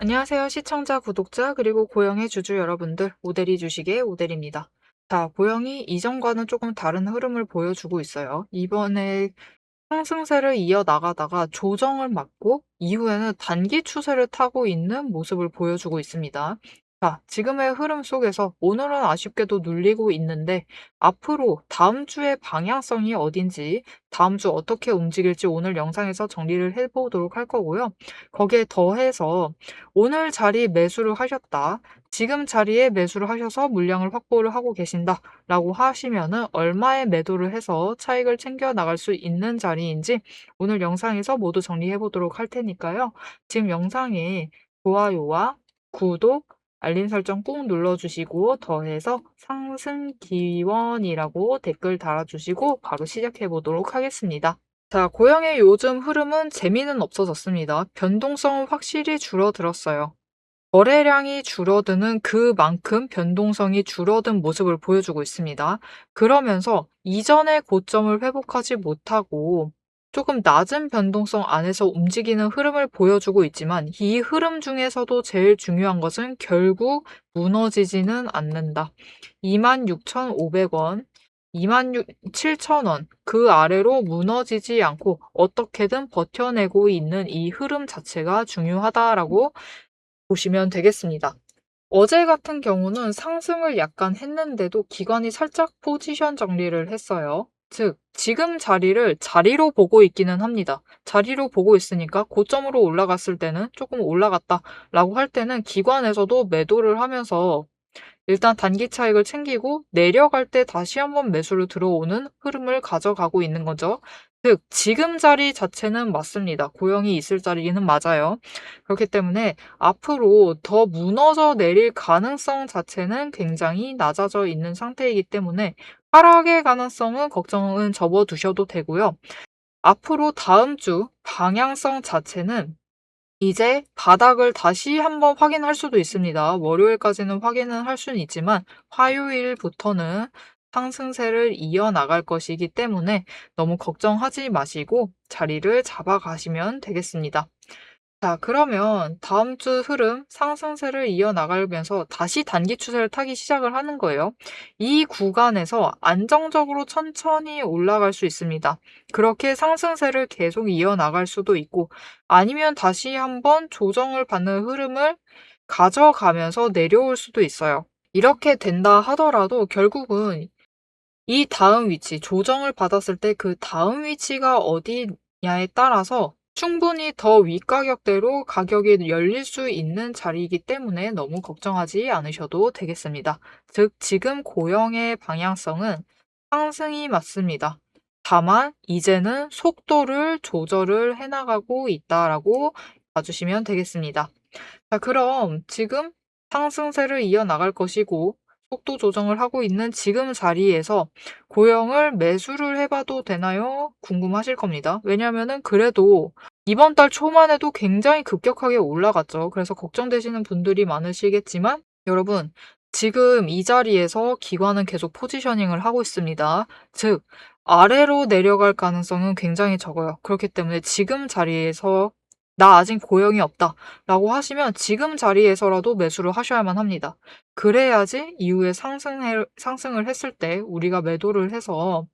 안녕하세요. 시청자, 구독자, 그리고 고영의 주주 여러분들, 오대리 주식의 오대리입니다. 자, 고영이 이전과는 조금 다른 흐름을 보여주고 있어요. 이번에 상승세를 이어나가다가 조정을 맞고 이후에는 단기 추세를 타고 있는 모습을 보여주고 있습니다. 자, 지금의 흐름 속에서 오늘은 아쉽게도 눌리고 있는데 앞으로 다음 주의 방향성이 어딘지, 다음 주 어떻게 움직일지 오늘 영상에서 정리를 해보도록 할 거고요. 거기에 더해서 오늘 자리 매수를 하셨다. 지금 자리에 매수를 하셔서 물량을 확보를 하고 계신다. 라고 하시면은 얼마에 매도를 해서 차익을 챙겨 나갈 수 있는 자리인지 오늘 영상에서 모두 정리해 보도록 할 테니까요. 지금 영상에 좋아요와 구독, 알림 설정 꾹 눌러주시고 더해서 상승 기원이라고 댓글 달아주시고 바로 시작해 보도록 하겠습니다. 자, 고영의 요즘 흐름은 재미는 없어졌습니다. 변동성은 확실히 줄어들었어요. 거래량이 줄어드는 그만큼 변동성이 줄어든 모습을 보여주고 있습니다. 그러면서 이전의 고점을 회복하지 못하고 조금 낮은 변동성 안에서 움직이는 흐름을 보여주고 있지만 이 흐름 중에서도 제일 중요한 것은 결국 무너지지는 않는다. 26,500원, 27,000원 그 아래로 무너지지 않고 어떻게든 버텨내고 있는 이 흐름 자체가 중요하다라고 보시면 되겠습니다. 어제 같은 경우는 상승을 약간 했는데도 기관이 살짝 포지션 정리를 했어요. 즉, 지금 자리로 보고 있기는 합니다. 자리로 보고 있으니까 고점으로 올라갔을 때는 조금 올라갔다라고 할 때는 기관에서도 매도를 하면서 일단 단기 차익을 챙기고 내려갈 때 다시 한번 매수로 들어오는 흐름을 가져가고 있는 거죠. 즉, 지금 자리 자체는 맞습니다. 고영이 있을 자리는 맞아요. 그렇기 때문에 앞으로 더 무너져 내릴 가능성 자체는 굉장히 낮아져 있는 상태이기 때문에 하락의 가능성은 걱정은 접어두셔도 되고요. 앞으로 다음 주 방향성 자체는 이제 바닥을 다시 한번 확인할 수도 있습니다. 월요일까지는 확인은 할 수는 있지만 화요일부터는 상승세를 이어나갈 것이기 때문에 너무 걱정하지 마시고 자리를 잡아가시면 되겠습니다. 자, 그러면 다음 주 흐름 상승세를 이어나가면서 다시 단기 추세를 타기 시작을 하는 거예요. 이 구간에서 안정적으로 천천히 올라갈 수 있습니다. 그렇게 상승세를 계속 이어나갈 수도 있고 아니면 다시 한번 조정을 받는 흐름을 가져가면서 내려올 수도 있어요. 이렇게 된다 하더라도 결국은 이 다음 위치, 조정을 받았을 때 그 다음 위치가 어디냐에 따라서 충분히 더 윗가격대로 가격이 열릴 수 있는 자리이기 때문에 너무 걱정하지 않으셔도 되겠습니다. 즉, 지금 고영의 방향성은 상승이 맞습니다. 다만, 이제는 속도를 조절을 해나가고 있다라고 봐주시면 되겠습니다. 자, 그럼 지금 상승세를 이어나갈 것이고, 속도 조정을 하고 있는 지금 자리에서 고영을 매수를 해봐도 되나요? 궁금하실 겁니다. 왜냐면은 그래도 이번 달 초만 해도 굉장히 급격하게 올라갔죠. 그래서 걱정되시는 분들이 많으시겠지만 여러분, 지금 이 자리에서 기관은 계속 포지셔닝을 하고 있습니다. 즉, 아래로 내려갈 가능성은 굉장히 적어요. 그렇기 때문에 지금 자리에서 나 아직 고영이 없다 라고 하시면 지금 자리에서라도 매수를 하셔야만 합니다. 그래야지 이후에 상승을 했을 때 우리가 매도를 해서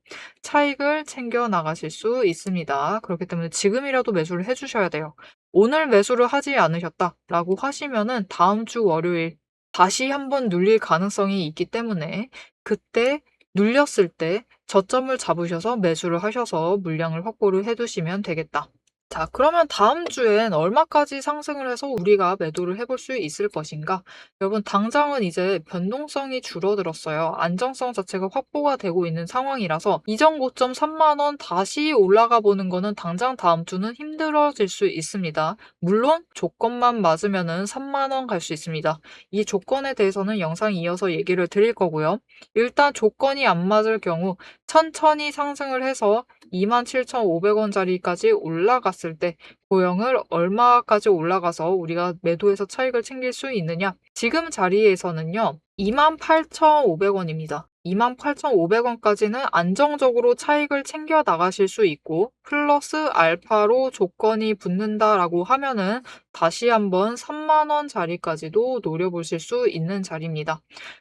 차익을 챙겨 나가실 수 있습니다. 그렇기 때문에 지금이라도 매수를 해주셔야 돼요. 오늘 매수를 하지 않으셨다라고 하시면은 다음 주 월요일 다시 한번 눌릴 가능성이 있기 때문에 그때 눌렸을 때 저점을 잡으셔서 매수를 하셔서 물량을 확보를 해두시면 되겠다. 자, 그러면 다음 주엔 얼마까지 상승을 해서 우리가 매도를 해볼 수 있을 것인가? 여러분, 당장은 이제 변동성이 줄어들었어요. 안정성 자체가 확보가 되고 있는 상황이라서 이전 고점 3만 원 다시 올라가 보는 거는 당장 다음 주는 힘들어질 수 있습니다. 물론 조건만 맞으면은 3만 원 갈 수 있습니다. 이 조건에 대해서는 영상 이어서 얘기를 드릴 거고요. 일단 조건이 안 맞을 경우 천천히 상승을 해서 27,500원짜리까지 올라갔을 때 고영을 얼마까지 올라가서 우리가 매도해서 차익을 챙길 수 있느냐? 지금 자리에서는요. 28,500원입니다. 28,500원까지는 안정적으로 차익을 챙겨 나가실 수 있고 플러스 알파로 조건이 붙는다라고 하면은 다시 한번 3만 원 자리까지도 노려보실 수 있는 자리입니다.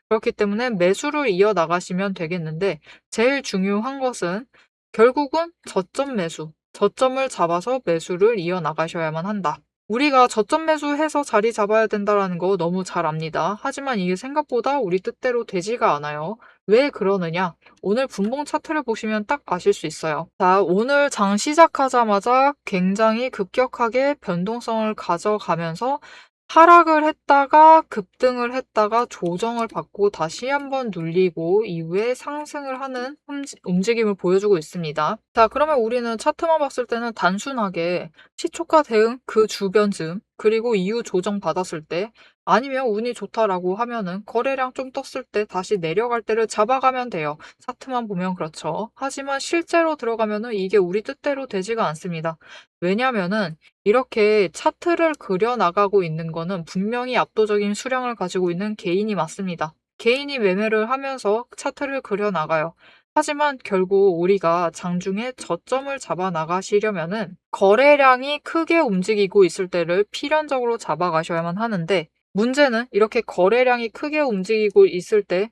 그렇기 때문에 매수를 이어 나가시면 되겠는데 제일 중요한 것은 결국은 저점 매수, 저점을 잡아서 매수를 이어 나가셔야만 한다. 우리가 저점 매수해서 자리 잡아야 된다라는 거 너무 잘 압니다. 하지만 이게 생각보다 우리 뜻대로 되지가 않아요. 왜 그러느냐? 오늘 분봉 차트를 보시면 딱 아실 수 있어요. 자, 오늘 장 시작하자마자 굉장히 급격하게 변동성을 가져가면서 하락을 했다가 급등을 했다가 조정을 받고 다시 한번 눌리고 이후에 상승을 하는 움직임을 보여주고 있습니다. 자, 그러면 우리는 차트만 봤을 때는 단순하게 시초가 대응 그 주변 즈음 그리고 이후 조정 받았을 때 아니면 운이 좋다라고 하면은 거래량 좀 떴을 때 다시 내려갈 때를 잡아가면 돼요. 차트만 보면 그렇죠. 하지만 실제로 들어가면은 이게 우리 뜻대로 되지가 않습니다. 왜냐면은 이렇게 차트를 그려나가고 있는 거는 분명히 압도적인 수량을 가지고 있는 개인이 맞습니다. 개인이 매매를 하면서 차트를 그려나가요. 하지만 결국 우리가 장중에 저점을 잡아 나가시려면은 거래량이 크게 움직이고 있을 때를 필연적으로 잡아가셔야만 하는데 문제는 이렇게 거래량이 크게 움직이고 있을 때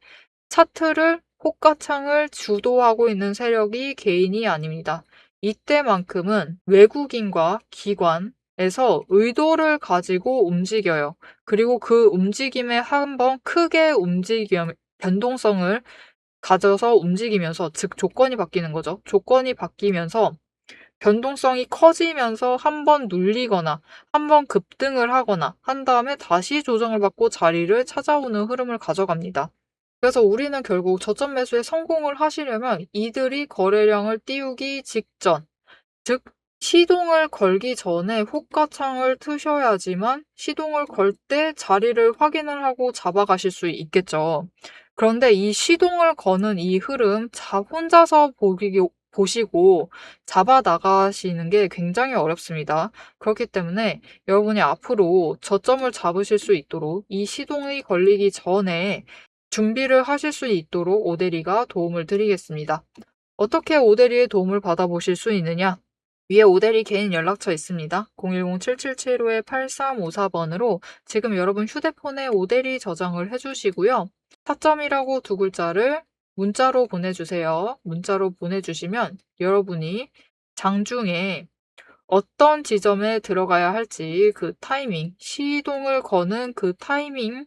차트를 호가창을 주도하고 있는 세력이 개인이 아닙니다. 이때만큼은 외국인과 기관에서 의도를 가지고 움직여요. 그리고 그 움직임에 한번 크게 변동성을 가져서 움직이면서, 즉 조건이 바뀌는 거죠. 조건이 바뀌면서 변동성이 커지면서 한번 눌리거나 한번 급등을 하거나 한 다음에 다시 조정을 받고 자리를 찾아오는 흐름을 가져갑니다. 그래서 우리는 결국 저점 매수에 성공을 하시려면 이들이 거래량을 띄우기 직전, 즉 시동을 걸기 전에 호가창을 트셔야지만 시동을 걸 때 자리를 확인을 하고 잡아가실 수 있겠죠. 그런데 이 시동을 거는 이 흐름 혼자서 보시고 잡아 나가시는 게 굉장히 어렵습니다. 그렇기 때문에 여러분이 앞으로 저점을 잡으실 수 있도록 이 시동이 걸리기 전에 준비를 하실 수 있도록 오대리가 도움을 드리겠습니다. 어떻게 오대리의 도움을 받아보실 수 있느냐? 위에 오대리 개인 연락처 있습니다. 010-7775-8354번으로 지금 여러분 휴대폰에 오대리 저장을 해주시고요. 타점이라고 두 글자를 문자로 보내주세요. 문자로 보내주시면 여러분이 장중에 어떤 지점에 들어가야 할지 그 타이밍, 시동을 거는 그 타이밍,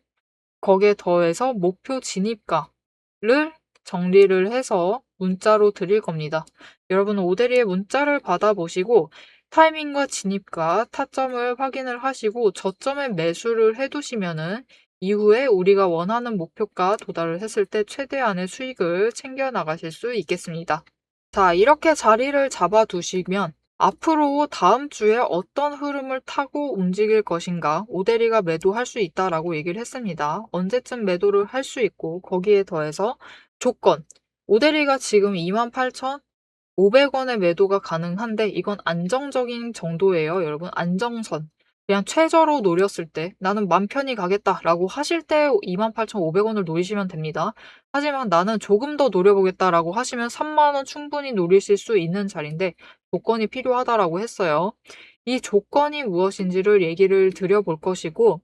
거기에 더해서 목표 진입가를 정리를 해서 문자로 드릴 겁니다. 여러분은 오대리의 문자를 받아보시고 타이밍과 진입가, 타점을 확인을 하시고 저점에 매수를 해두시면은 이후에 우리가 원하는 목표가 도달을 했을 때 최대한의 수익을 챙겨 나가실 수 있겠습니다. 자, 이렇게 자리를 잡아두시면 앞으로 다음 주에 어떤 흐름을 타고 움직일 것인가 오대리가 매도할 수 있다라고 얘기를 했습니다. 언제쯤 매도를 할 수 있고 거기에 더해서 조건. 오대리가 지금 28,500원의 매도가 가능한데 이건 안정적인 정도예요. 여러분 안정선. 그냥 최저로 노렸을 때 나는 맘 편히 가겠다라고 하실 때 28,500원을 노리시면 됩니다. 하지만 나는 조금 더 노려보겠다라고 하시면 3만 원 충분히 노리실 수 있는 자리인데 조건이 필요하다라고 했어요. 이 조건이 무엇인지를 얘기를 드려볼 것이고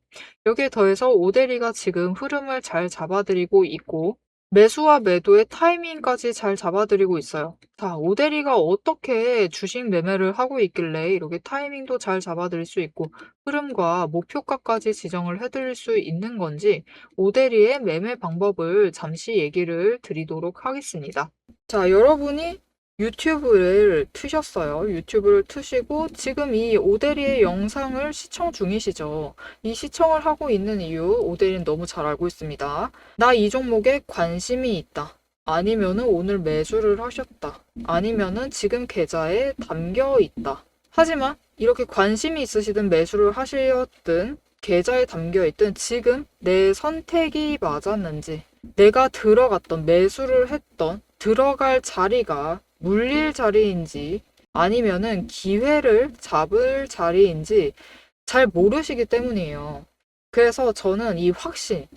여기에 더해서 오대리가 지금 흐름을 잘 잡아드리고 있고 매수와 매도의 타이밍까지 잘 잡아드리고 있어요. 자, 오대리가 어떻게 주식 매매를 하고 있길래 이렇게 타이밍도 잘 잡아드릴 수 있고 흐름과 목표가까지 지정을 해드릴 수 있는 건지 오대리의 매매 방법을 잠시 얘기를 드리도록 하겠습니다. 자, 여러분이 유튜브를 트셨어요. 유튜브를 트시고 지금 이 오대리의 영상을 시청 중이시죠. 이 시청을 하고 있는 이유 오대리는 너무 잘 알고 있습니다. 나 이 종목에 관심이 있다. 아니면은 오늘 매수를 하셨다. 아니면은 지금 계좌에 담겨 있다. 하지만 이렇게 관심이 있으시든 매수를 하셨든 계좌에 담겨 있든 지금 내 선택이 맞았는지 내가 들어갔던 매수를 했던 들어갈 자리가 물릴 자리인지 아니면은 기회를 잡을 자리인지 잘 모르시기 때문이에요. 그래서 저는 이 확신,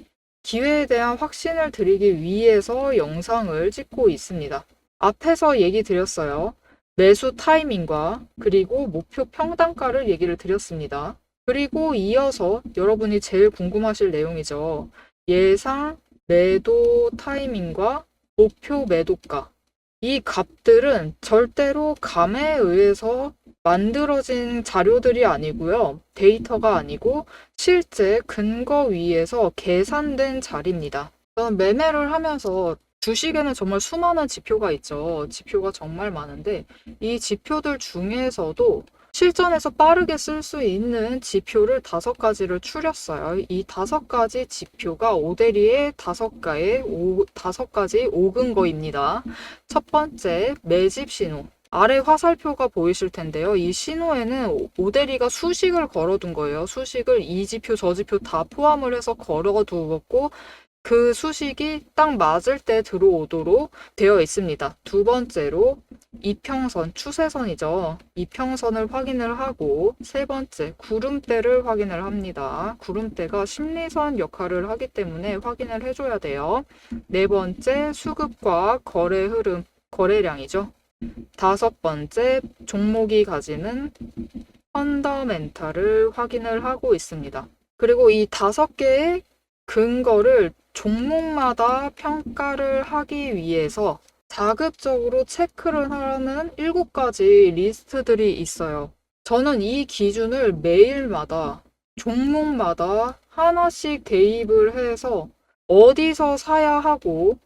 기회에 대한 확신을 드리기 위해서 영상을 찍고 있습니다. 앞에서 얘기 드렸어요. 매수 타이밍과 그리고 목표 평단가를 얘기를 드렸습니다. 그리고 이어서 여러분이 제일 궁금하실 내용이죠. 예상 매도 타이밍과 목표 매도가. 이 값들은 절대로 감에 의해서 만들어진 자료들이 아니고요. 데이터가 아니고 실제 근거 위에서 계산된 자리입니다. 저는 매매를 하면서 주식에는 정말 수많은 지표가 있죠. 지표가 정말 많은데 이 지표들 중에서도 실전에서 빠르게 쓸 수 있는 지표를 5가지를 추렸어요. 이 5가지 지표가 오데리의 5가지 5근거입니다. 첫 번째, 매집 신호. 아래 화살표가 보이실 텐데요. 이 신호에는 오데리가 수식을 걸어둔 거예요. 수식을 이 지표, 저 지표 다 포함을 해서 걸어두었고 그 수식이 딱 맞을 때 들어오도록 되어 있습니다. 두 번째로 이평선, 추세선이죠. 이평선을 확인을 하고 세 번째, 구름대를 확인을 합니다. 구름대가 심리선 역할을 하기 때문에 확인을 해줘야 돼요. 네 번째, 수급과 거래 흐름, 거래량이죠. 다섯 번째, 종목이 가지는 펀더멘탈을 확인을 하고 있습니다. 그리고 이 5개의 근거를 종목마다 평가를 하기 위해서 자급적으로 체크를 하는 7가지 리스트들이 있어요. 저는 이 기준을 매일마다 종목마다 하나씩 대입을 해서 어디서 사야 하고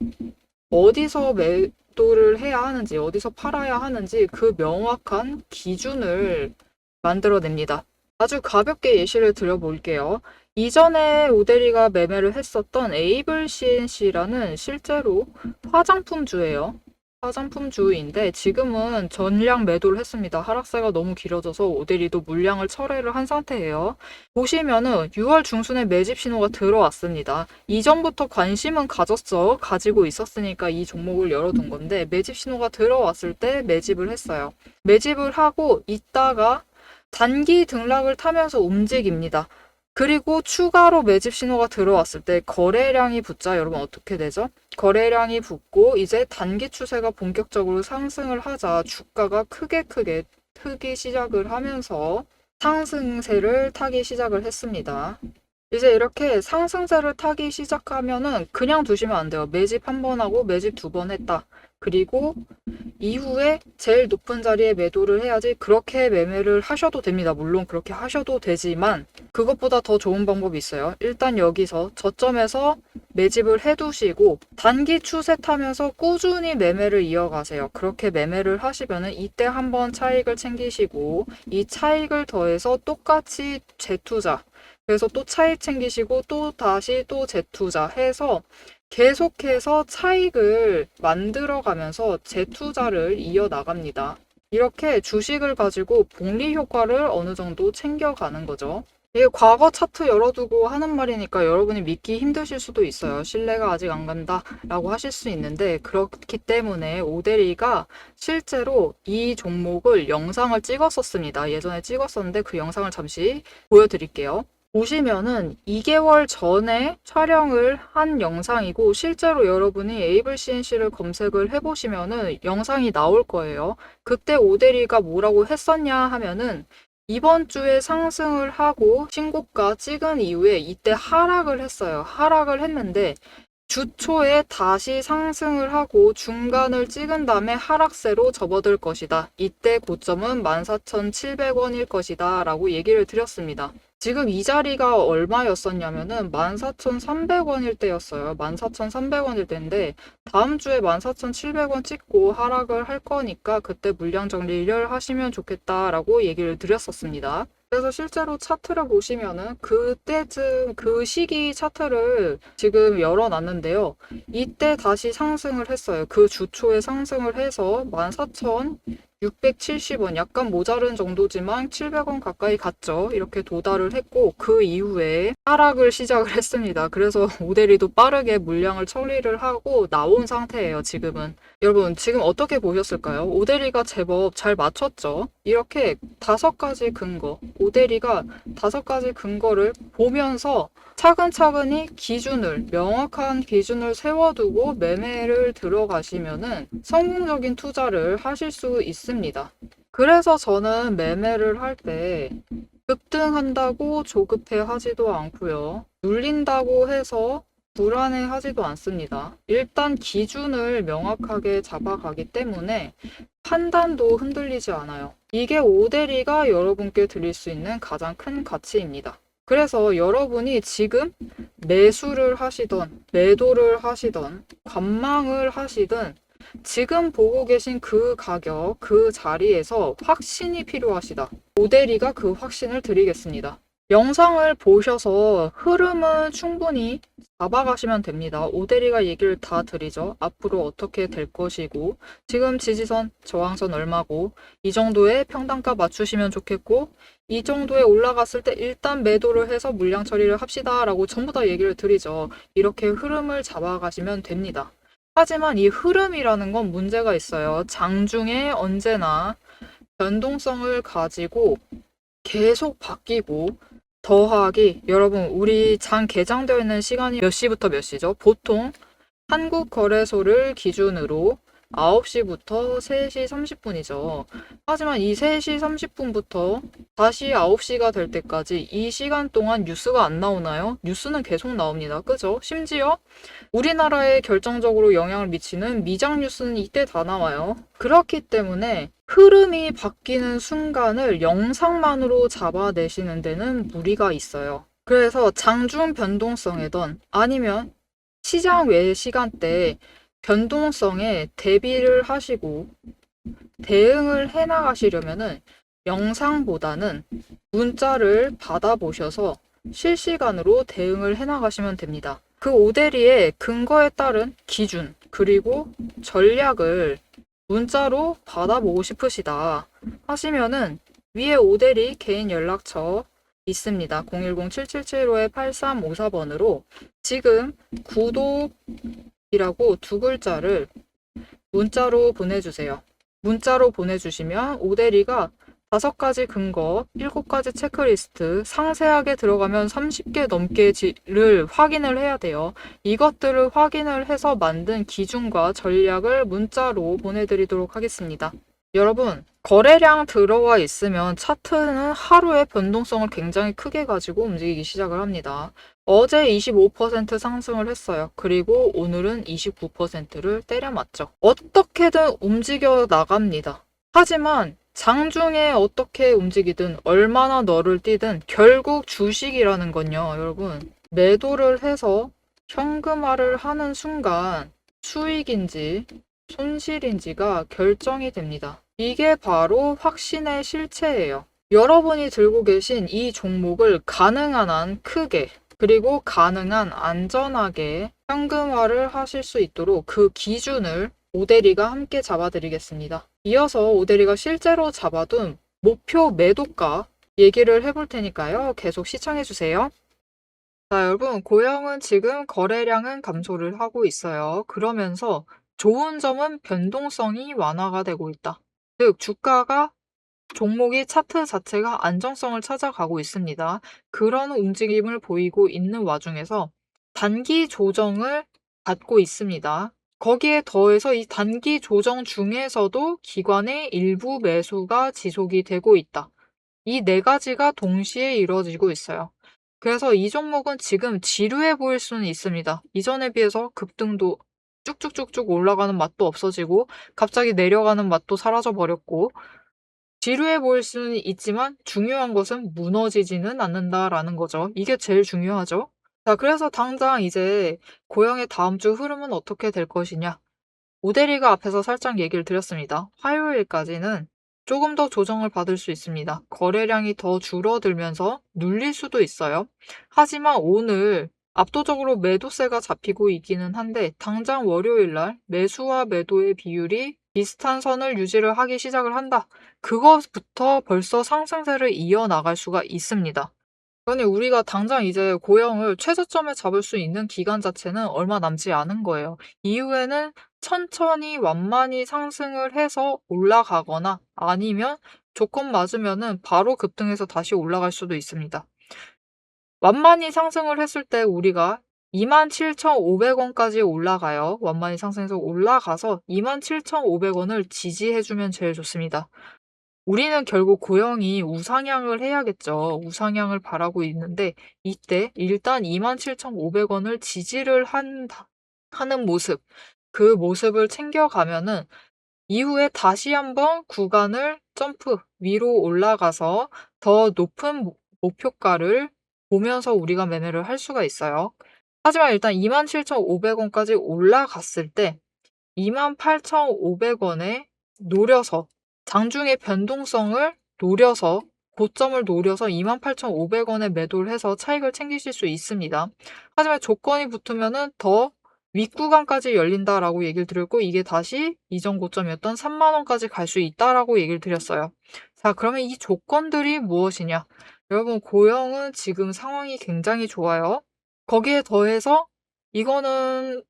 어디서 매도를 해야 하는지 어디서 팔아야 하는지 그 명확한 기준을 만들어냅니다. 아주 가볍게 예시를 들어볼게요. 이전에 오데리가 매매를 했었던 에이블 CNC라는 실제로 화장품주예요. 화장품주인데 지금은 전량 매도를 했습니다. 하락세가 너무 길어져서 오데리도 물량을 철회를 한 상태예요. 보시면은 6월 중순에 매집 신호가 들어왔습니다. 이전부터 관심은 가지고 있었으니까 이 종목을 열어둔 건데 매집 신호가 들어왔을 때 매집을 했어요. 매집을 하고 있다가 단기 등락을 타면서 움직입니다. 그리고 추가로 매집 신호가 들어왔을 때 거래량이 붙자 여러분 어떻게 되죠? 거래량이 붙고 이제 단기 추세가 본격적으로 상승을 하자 주가가 크게 트기 시작을 하면서 상승세를 타기 시작을 했습니다. 이제 이렇게 상승세를 타기 시작하면은 그냥 두시면 안 돼요. 매집 1번 하고 매집 2번 했다. 그리고 이후에 제일 높은 자리에 매도를 해야지 그렇게 매매를 하셔도 됩니다. 물론 그렇게 하셔도 되지만 그것보다 더 좋은 방법이 있어요. 일단 여기서 저점에서 매집을 해두시고 단기 추세 타면서 꾸준히 매매를 이어가세요. 그렇게 매매를 하시면은 이때 한번 차익을 챙기시고 이 차익을 더해서 똑같이 재투자 그래서 또 차익 챙기시고 또 다시 또 재투자 해서 계속해서 차익을 만들어가면서 재투자를 이어나갑니다. 이렇게 주식을 가지고 복리 효과를 어느 정도 챙겨가는 거죠. 이게 과거 차트 열어두고 하는 말이니까 여러분이 믿기 힘드실 수도 있어요. 신뢰가 아직 안 간다 라고 하실 수 있는데 그렇기 때문에 오데리가 실제로 이 종목을 영상을 찍었었습니다. 예전에 찍었었는데 그 영상을 잠시 보여드릴게요. 보시면은 2개월 전에 촬영을 한 영상이고 실제로 여러분이 에이블 CNC를 검색을 해보시면은 영상이 나올 거예요. 그때 오데리가 뭐라고 했었냐 하면은 이번 주에 상승을 하고 신고가 찍은 이후에 이때 하락을 했어요. 하락을 했는데 주 초에 다시 상승을 하고 중간을 찍은 다음에 하락세로 접어들 것이다. 이때 고점은 14,700원일 것이다 라고 얘기를 드렸습니다. 지금 이 자리가 얼마였었냐면은 14,300원일 때였어요. 14,300원일 때인데 다음 주에 14,700원 찍고 하락을 할 거니까 그때 물량 정리를 하시면 좋겠다라고 얘기를 드렸었습니다. 그래서 실제로 차트를 보시면은 그때쯤 그 시기 차트를 지금 열어놨는데요. 이때 다시 상승을 했어요. 그 주초에 상승을 해서 14,670원 약간 모자른 정도지만 700원 가까이 갔죠. 이렇게 도달을 했고 그 이후에 하락을 시작을 했습니다. 그래서 오데리도 빠르게 물량을 처리를 하고 나온 상태예요. 지금은. 여러분 지금 어떻게 보셨을까요? 오데리가 제법 잘 맞췄죠? 이렇게 5가지 근거, 오대리가 5가지 근거를 보면서 차근차근히 명확한 기준을 세워두고 매매를 들어가시면은 성공적인 투자를 하실 수 있습니다. 그래서 저는 매매를 할 때 급등한다고 조급해 하지도 않고요. 눌린다고 해서 불안해 하지도 않습니다. 일단 기준을 명확하게 잡아가기 때문에 판단도 흔들리지 않아요. 이게 오대리가 여러분께 드릴 수 있는 가장 큰 가치입니다. 그래서 여러분이 지금 매수를 하시던, 매도를 하시던, 관망을 하시든 지금 보고 계신 그 가격, 그 자리에서 확신이 필요하시다. 오대리가 그 확신을 드리겠습니다. 영상을 보셔서 흐름은 충분히 잡아가시면 됩니다. 오대리가 얘기를 다 드리죠. 앞으로 어떻게 될 것이고, 지금 지지선, 저항선 얼마고, 이 정도의 평단가 맞추시면 좋겠고, 이 정도에 올라갔을 때 일단 매도를 해서 물량 처리를 합시다 라고 전부 다 얘기를 드리죠. 이렇게 흐름을 잡아가시면 됩니다. 하지만 이 흐름이라는 건 문제가 있어요. 장중에 언제나 변동성을 가지고 계속 바뀌고 더하기, 여러분 우리 장 개장되어 있는 시간이 몇 시부터 몇 시죠? 보통 한국거래소를 기준으로 9시부터 3시 30분이죠. 하지만 이 3시 30분부터 다시 9시가 될 때까지 이 시간 동안 뉴스가 안 나오나요? 뉴스는 계속 나옵니다. 그죠? 심지어 우리나라에 결정적으로 영향을 미치는 미장 뉴스는 이때 다 나와요. 그렇기 때문에 흐름이 바뀌는 순간을 영상만으로 잡아내시는 데는 무리가 있어요. 그래서 장중 변동성이든 아니면 시장 외 시간대에 변동성에 대비를 하시고 대응을 해나가시려면은 영상보다는 문자를 받아보셔서 실시간으로 대응을 해나가시면 됩니다. 그 오대리의 근거에 따른 기준 그리고 전략을 문자로 받아보고 싶으시다 하시면은 위에 오대리 개인 연락처 있습니다. 010-7775-8354번으로 지금 구독이라고 2글자를 문자로 보내주세요. 문자로 보내주시면 오대리가 5가지 근거, 7가지 체크리스트, 상세하게 들어가면 30개 넘게를 확인을 해야 돼요. 이것들을 확인을 해서 만든 기준과 전략을 문자로 보내드리도록 하겠습니다. 여러분, 거래량 들어와 있으면 차트는 하루에 변동성을 굉장히 크게 가지고 움직이기 시작을 합니다. 어제 25% 상승을 했어요. 그리고 오늘은 29%를 때려맞죠. 어떻게든 움직여 나갑니다. 하지만 장중에 어떻게 움직이든 얼마나 너를 뛰든 결국 주식이라는 건요, 여러분. 매도를 해서 현금화를 하는 순간 수익인지 손실인지가 결정이 됩니다. 이게 바로 확신의 실체예요. 여러분이 들고 계신 이 종목을 가능한 한 크게 그리고 가능한 안전하게 현금화를 하실 수 있도록 그 기준을 오대리가 함께 잡아드리겠습니다. 이어서 오대리가 실제로 잡아둔 목표 매도가 얘기를 해볼 테니까요. 계속 시청해주세요. 자, 여러분, 고영은 지금 거래량은 감소를 하고 있어요. 그러면서 좋은 점은 변동성이 완화가 되고 있다. 즉, 주가가 종목이 차트 자체가 안정성을 찾아가고 있습니다. 그런 움직임을 보이고 있는 와중에서 단기 조정을 받고 있습니다. 거기에 더해서 이 단기 조정 중에서도 기관의 일부 매수가 지속이 되고 있다. 이 4가지가 동시에 이루어지고 있어요. 그래서 이 종목은 지금 지루해 보일 수는 있습니다. 이전에 비해서 급등도 쭉쭉쭉쭉 올라가는 맛도 없어지고 갑자기 내려가는 맛도 사라져 버렸고 지루해 보일 수는 있지만 중요한 것은 무너지지는 않는다라는 거죠. 이게 제일 중요하죠. 자, 그래서 당장 이제 고영의 다음 주 흐름은 어떻게 될 것이냐. 오대리가 앞에서 살짝 얘기를 드렸습니다. 화요일까지는 조금 더 조정을 받을 수 있습니다. 거래량이 더 줄어들면서 눌릴 수도 있어요. 하지만 오늘 압도적으로 매도세가 잡히고 있기는 한데 당장 월요일날 매수와 매도의 비율이 비슷한 선을 유지를 하기 시작을 한다. 그것부터 벌써 상승세를 이어나갈 수가 있습니다. 그러니 우리가 당장 이제 고영을 최저점에 잡을 수 있는 기간 자체는 얼마 남지 않은 거예요. 이후에는 천천히 완만히 상승을 해서 올라가거나 아니면 조건 맞으면은 바로 급등해서 다시 올라갈 수도 있습니다. 완만히 상승을 했을 때 우리가 27,500원까지 올라가요. 완만히 상승해서 올라가서 27,500원을 지지해주면 제일 좋습니다. 우리는 결국 고영이 우상향을 해야겠죠. 우상향을 바라고 있는데 이때 일단 27,500원을 지지를 하는 모습, 그 모습을 챙겨가면은 이후에 다시 한번 구간을 점프 위로 올라가서 더 높은 목표가를 보면서 우리가 매매를 할 수가 있어요. 하지만 일단 27,500원까지 올라갔을 때 28,500원에 노려서 장중의 변동성을 노려서 고점을 노려서 28,500원에 매도를 해서 차익을 챙기실 수 있습니다. 하지만 조건이 붙으면은 더 윗구간까지 열린다라고 얘기를 드렸고 이게 다시 이전 고점이었던 3만 원까지 갈 수 있다라고 얘기를 드렸어요. 자, 그러면 이 조건들이 무엇이냐? 여러분, 고영은 지금 상황이 굉장히 좋아요. 거기에 더해서 이거는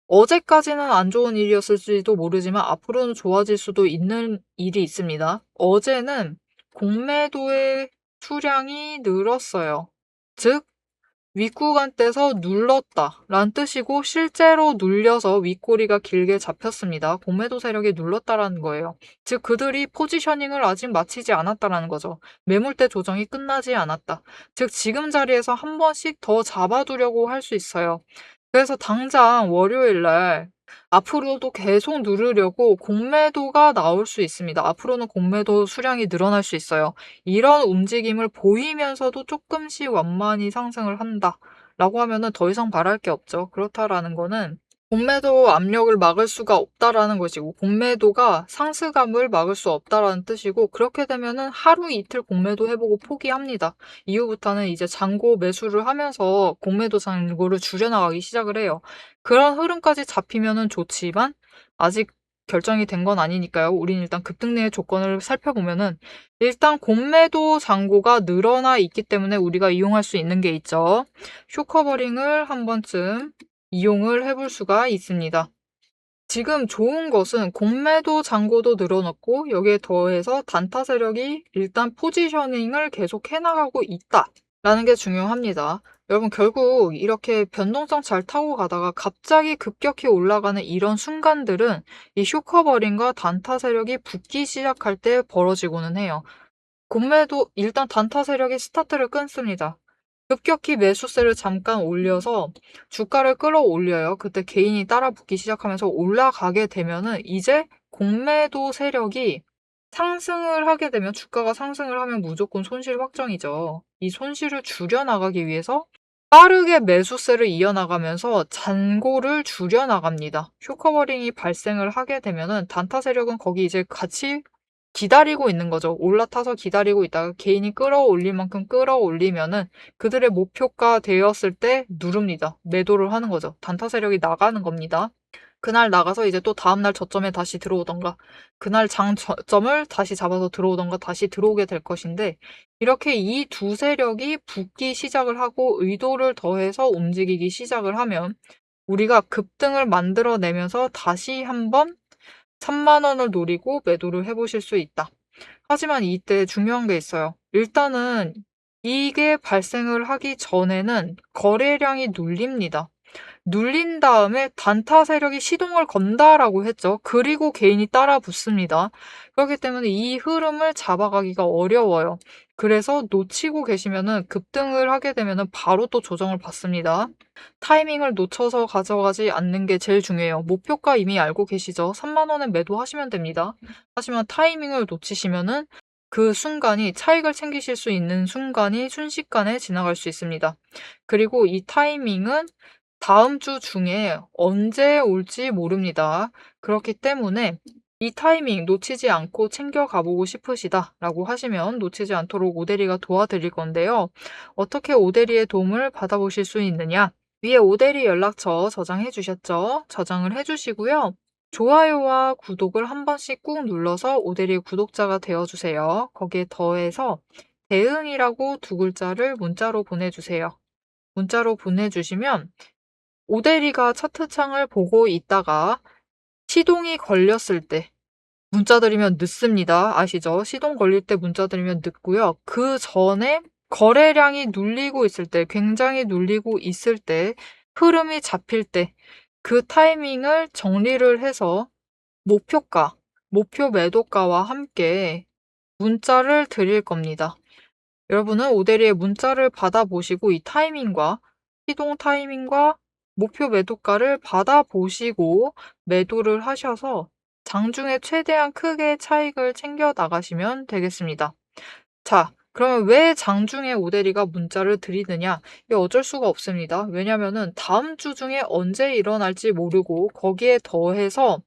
어제까지는 안 좋은 일이었을지도 모르지만 앞으로는 좋아질 수도 있는 일이 있습니다. 어제는 공매도의 수량이 늘었어요. 즉, 윗구간대에서 눌렀다라는 뜻이고 실제로 눌려서 윗꼬리가 길게 잡혔습니다. 공매도 세력이 눌렀다라는 거예요. 즉 그들이 포지셔닝을 아직 마치지 않았다라는 거죠. 매물대 조정이 끝나지 않았다. 즉 지금 자리에서 한 번씩 더 잡아두려고 할 수 있어요. 그래서 당장 월요일 날 앞으로도 계속 누르려고 공매도가 나올 수 있습니다. 앞으로는 공매도 수량이 늘어날 수 있어요. 이런 움직임을 보이면서도 조금씩 완만히 상승을 한다라고 하면은 더 이상 바랄 게 없죠. 그렇다라는 거는 공매도 압력을 막을 수가 없다라는 것이고 공매도가 상승감을 막을 수 없다라는 뜻이고 그렇게 되면은 하루 이틀 공매도 해보고 포기합니다. 이후부터는 이제 잔고 매수를 하면서 공매도 잔고를 줄여나가기 시작을 해요. 그런 흐름까지 잡히면은 좋지만 아직 결정이 된 건 아니니까요. 우린 일단 급등의 조건을 살펴보면은 일단 공매도 잔고가 늘어나 있기 때문에 우리가 이용할 수 있는 게 있죠. 쇼커버링을 한 번쯤 이용을 해볼 수가 있습니다. 지금 좋은 것은 공매도 잔고도 늘어났고 여기에 더해서 단타 세력이 일단 포지셔닝을 계속 해나가고 있다라는 게 중요합니다. 여러분 결국 이렇게 변동성 잘 타고 가다가 갑자기 급격히 올라가는 이런 순간들은 이 쇼커버링과 단타 세력이 붙기 시작할 때 벌어지고는 해요. 공매도 일단 단타 세력이 스타트를 끊습니다. 급격히 매수세를 잠깐 올려서 주가를 끌어올려요. 그때 개인이 따라 붙기 시작하면서 올라가게 되면은 이제 공매도 세력이 상승을 하게 되면 주가가 상승을 하면 무조건 손실 확정이죠. 이 손실을 줄여나가기 위해서 빠르게 매수세를 이어나가면서 잔고를 줄여나갑니다. 쇼커버링이 발생을 하게 되면은 단타 세력은 거기 이제 같이 기다리고 있는 거죠. 올라타서 기다리고 있다가 개인이 끌어올릴 만큼 끌어올리면은 그들의 목표가 되었을 때 누릅니다. 매도를 하는 거죠. 단타 세력이 나가는 겁니다. 그날 나가서 이제 또 다음날 저점에 다시 들어오던가 그날 장 저점을 다시 잡아서 들어오던가 다시 들어오게 될 것인데 이렇게 이 두 세력이 붙기 시작을 하고 의도를 더해서 움직이기 시작을 하면 우리가 급등을 만들어내면서 다시 한번 3만 원을 노리고 매도를 해보실 수 있다. 하지만 이때 중요한 게 있어요. 일단은 이게 발생을 하기 전에는 거래량이 눌립니다. 눌린 다음에 단타 세력이 시동을 건다라고 했죠. 그리고 개인이 따라 붙습니다. 그렇기 때문에 이 흐름을 잡아가기가 어려워요. 그래서 놓치고 계시면은 급등을 하게 되면은 바로 또 조정을 받습니다. 타이밍을 놓쳐서 가져가지 않는 게 제일 중요해요. 목표가 이미 알고 계시죠? 3만 원에 매도하시면 됩니다. 하지만 타이밍을 놓치시면은 그 순간이 차익을 챙기실 수 있는 순간이 순식간에 지나갈 수 있습니다. 그리고 이 타이밍은 다음 주 중에 언제 올지 모릅니다. 그렇기 때문에 이 타이밍 놓치지 않고 챙겨가 보고 싶으시다라고 하시면 놓치지 않도록 오대리가 도와드릴 건데요. 어떻게 오대리의 도움을 받아보실 수 있느냐? 위에 오대리 연락처 저장해 주셨죠? 저장을 해주시고요. 좋아요와 구독을 한 번씩 꾹 눌러서 오대리 구독자가 되어주세요. 거기에 더해서 대응이라고 두 글자를 문자로 보내주세요. 문자로 보내주시면 오대리가 차트창을 보고 있다가 시동이 걸렸을 때 문자 드리면 늦습니다. 아시죠? 시동 걸릴 때 문자 드리면 늦고요. 그 전에 거래량이 눌리고 있을 때, 굉장히 눌리고 있을 때, 흐름이 잡힐 때, 그 타이밍을 정리를 해서 목표가, 목표 매도가와 함께 문자를 드릴 겁니다. 여러분은 오대리의 문자를 받아보시고 이 타이밍과 시동 타이밍과 목표 매도가를 받아보시고 매도를 하셔서 장중에 최대한 크게 차익을 챙겨 나가시면 되겠습니다. 자, 그러면 왜 장중에 오대리가 문자를 드리느냐? 이게 어쩔 수가 없습니다. 왜냐면은 다음 주 중에 언제 일어날지 모르고 거기에 더해서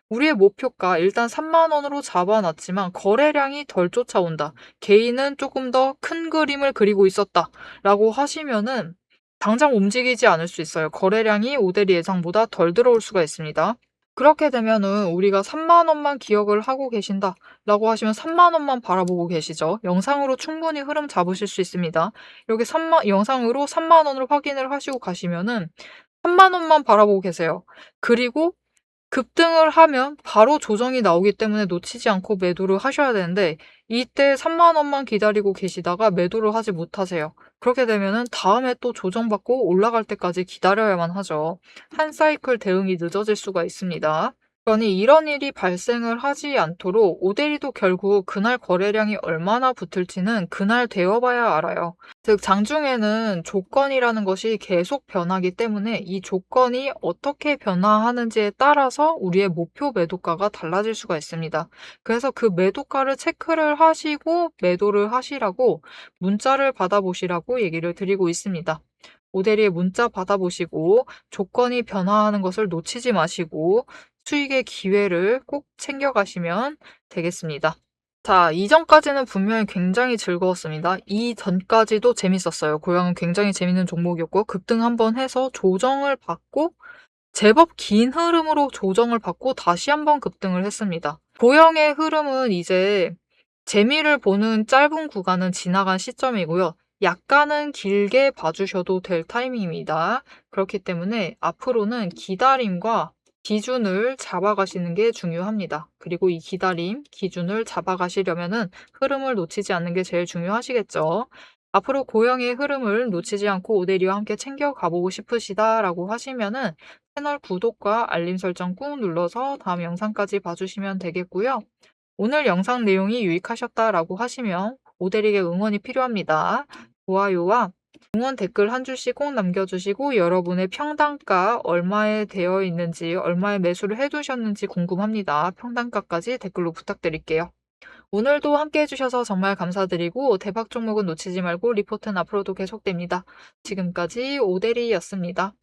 우리의 목표가 일단 3만 원으로 잡아놨지만 거래량이 덜 쫓아온다. 개인은 조금 더 큰 그림을 그리고 있었다. 라고 하시면은 당장 움직이지 않을 수 있어요. 거래량이 오대리 예상보다 덜 들어올 수가 있습니다. 그렇게 되면은 우리가 3만 원만 기억을 하고 계신다 라고 하시면 3만 원만 바라보고 계시죠. 영상으로 충분히 흐름 잡으실 수 있습니다. 이렇게 영상으로 3만 원을 확인을 하시고 가시면은 3만 원만 바라보고 계세요. 그리고 급등을 하면 바로 조정이 나오기 때문에 놓치지 않고 매도를 하셔야 되는데 이때 3만 원만 기다리고 계시다가 매도를 하지 못하세요. 그렇게 되면은 다음에 또 조정받고 올라갈 때까지 기다려야만 하죠. 한 사이클 대응이 늦어질 수가 있습니다. 그러니 이런 일이 발생을 하지 않도록 오대리도 결국 그날 거래량이 얼마나 붙을지는 그날 되어봐야 알아요. 즉 장중에는 조건이라는 것이 계속 변하기 때문에 이 조건이 어떻게 변화하는지에 따라서 우리의 목표 매도가가 달라질 수가 있습니다. 그래서 그 매도가를 체크를 하시고 매도를 하시라고 문자를 받아보시라고 얘기를 드리고 있습니다. 오대리의 문자 받아보시고 조건이 변화하는 것을 놓치지 마시고 수익의 기회를 꼭 챙겨가시면 되겠습니다. 자, 이전까지는 분명히 굉장히 즐거웠습니다. 이전까지도 재밌었어요. 고양은 굉장히 재밌는 종목이었고 급등 한번 해서 조정을 받고 제법 긴 흐름으로 조정을 받고 다시 한번 급등을 했습니다. 고영의 흐름은 이제 재미를 보는 짧은 구간은 지나간 시점이고요. 약간은 길게 봐주셔도 될 타이밍입니다. 그렇기 때문에 앞으로는 기다림과 기준을 잡아가시는 게 중요합니다. 그리고 이 기다림, 기준을 잡아가시려면은 흐름을 놓치지 않는 게 제일 중요하시겠죠. 앞으로 고영의 흐름을 놓치지 않고 오대리와 함께 챙겨가보고 싶으시다라고 하시면은 채널 구독과 알림 설정 꾹 눌러서 다음 영상까지 봐주시면 되겠고요. 오늘 영상 내용이 유익하셨다라고 하시면 오대리에게 응원이 필요합니다. 좋아요와 응원 댓글 한 줄씩 꼭 남겨주시고 여러분의 평단가 얼마에 되어 있는지 얼마에 매수를 해두셨는지 궁금합니다. 평단가까지 댓글로 부탁드릴게요. 오늘도 함께 해주셔서 정말 감사드리고 대박 종목은 놓치지 말고 리포트는 앞으로도 계속됩니다. 지금까지 오대리였습니다.